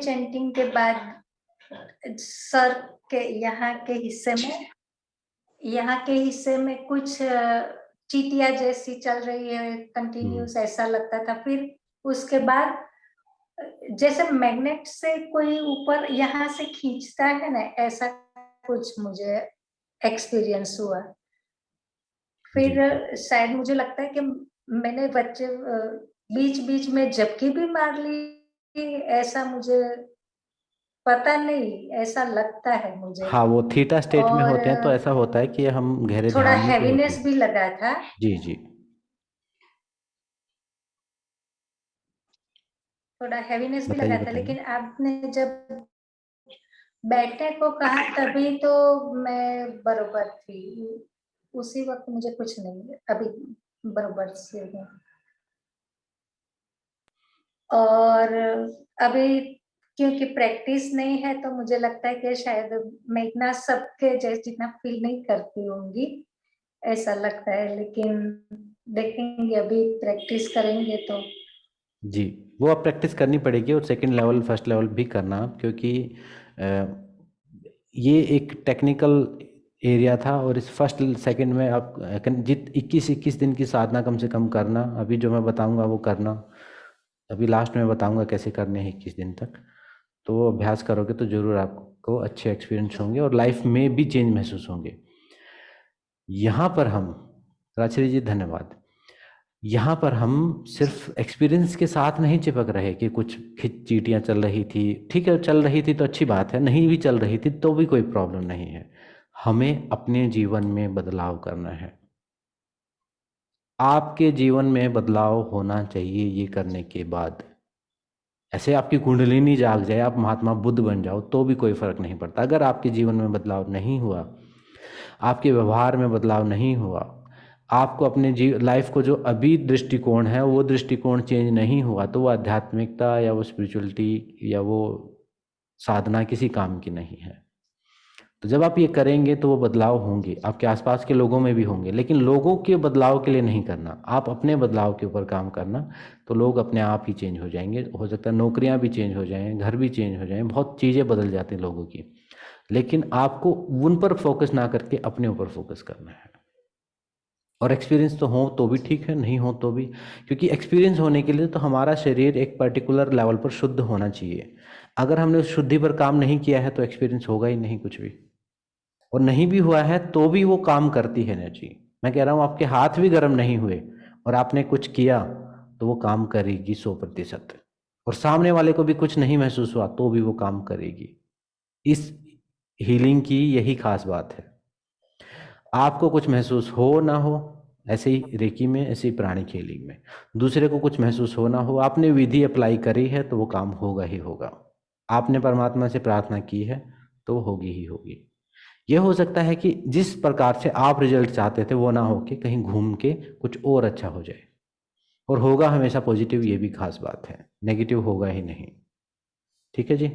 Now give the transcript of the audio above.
Chanting के बाद sir के यहाँ के हिस्से में कुछ चीटियां जैसी चल रही है कंटिन्यूस, ऐसा लगता था। फिर उसके बाद जैसे मैग्नेट से कोई ऊपर यहाँ से खींचता है ना, ऐसा कुछ मुझे एक्सपीरियंस हुआ। फिर शायद मुझे लगता है कि मैंने बच्चे बीच बीच में झपकी भी मार ली, ऐसा मुझे पता नहीं, ऐसा लगता है मुझे। हाँ, वो थीटा स्टेट में होते हैं तो और ऐसा होता है कि हम गहरे थोड़ा ध्यान में भी होते हैवीनेस हैं। भी लगा था। जी जी। थोड़ा हैवीनेस भी बताइए लगा था, बताइए। लेकिन आपने जब बैठने को कहा तभी तो मैं बरोबर थी। उसी वक्त मुझे कुछ नहीं, अभी बरोबर से हूँ। और अभी क्योंकि प्रैक्टिस नहीं है तो मुझे लगता है कि शायद मैं इतना सबके जैसे जितना फील नहीं करती होंगी, ऐसा लगता है। लेकिन देखेंगे, अभी प्रैक्टिस करेंगे तो। जी, वो आप प्रैक्टिस करनी पड़ेगी और सेकंड लेवल फर्स्ट लेवल भी करना आप, क्योंकि ये एक टेक्निकल एरिया था और इस फर्स्ट सेकंड में आप जित 21 दिन की साधना कम से कम करना। अभी जो मैं बताऊंगा वो करना, अभी लास्ट में बताऊंगा कैसे करने हैं 21 दिन तक। तो वो अभ्यास करोगे तो ज़रूर आपको अच्छे एक्सपीरियंस होंगे और लाइफ में भी चेंज महसूस होंगे। यहाँ पर हम, राजश्री जी धन्यवाद, यहाँ पर हम सिर्फ एक्सपीरियंस के साथ नहीं चिपक रहे कि कुछ चीटियाँ चल रही थी, ठीक है चल रही थी तो अच्छी बात है, नहीं भी चल रही थी तो भी कोई प्रॉब्लम नहीं है। हमें अपने जीवन में बदलाव करना है। आपके जीवन में बदलाव होना चाहिए ये करने के बाद। ऐसे आपकी कुंडलिनी जाग जाए, आप महात्मा बुद्ध बन जाओ तो भी कोई फर्क नहीं पड़ता। अगर आपके जीवन में बदलाव नहीं हुआ, आपके व्यवहार में बदलाव नहीं हुआ, आपको अपने लाइफ को जो अभी दृष्टिकोण है वो दृष्टिकोण चेंज नहीं हुआ, तो वो आध्यात्मिकता या वो स्पिरिचुअलिटी या वो साधना किसी काम की नहीं है। तो जब आप ये करेंगे तो वो बदलाव होंगे, आपके आसपास के लोगों में भी होंगे, लेकिन लोगों के बदलाव के लिए नहीं करना, आप अपने बदलाव के ऊपर काम करना। तो लोग अपने आप ही चेंज हो जाएंगे। हो सकता है नौकरियां भी चेंज हो जाएं, घर भी चेंज हो जाएं, बहुत चीज़ें बदल जाती हैं लोगों की, लेकिन आपको उन पर फोकस ना करके अपने ऊपर फोकस करना है। और एक्सपीरियंस तो हो तो भी ठीक है, नहीं हो तो भी, क्योंकि एक्सपीरियंस होने के लिए तो हमारा शरीर एक पर्टिकुलर लेवल पर शुद्ध होना चाहिए। अगर हमने उस शुद्धि पर काम नहीं किया है तो एक्सपीरियंस होगा ही नहीं कुछ भी। और नहीं भी हुआ है तो भी वो काम करती है एनर्जी। मैं कह रहा हूँ आपके हाथ भी गर्म नहीं हुए और आपने कुछ किया तो वो काम करेगी 100%। और सामने वाले को भी कुछ नहीं महसूस हुआ तो भी वो काम करेगी। इस हीलिंग की यही खास बात है। आपको कुछ महसूस हो ना हो, ऐसे ही रेकी में, ऐसे ही प्राणिक हीलिंग में, दूसरे को कुछ महसूस हो ना हो, आपने विधि अप्लाई करी है तो वो काम होगा ही होगा। आपने परमात्मा से प्रार्थना की है तो होगी ही होगी। यह हो सकता है कि जिस प्रकार से आप रिजल्ट चाहते थे वो ना हो के कहीं घूम के कुछ और अच्छा हो जाए, और होगा हमेशा पॉजिटिव, ये भी खास बात है, नेगेटिव होगा ही नहीं। ठीक है जी।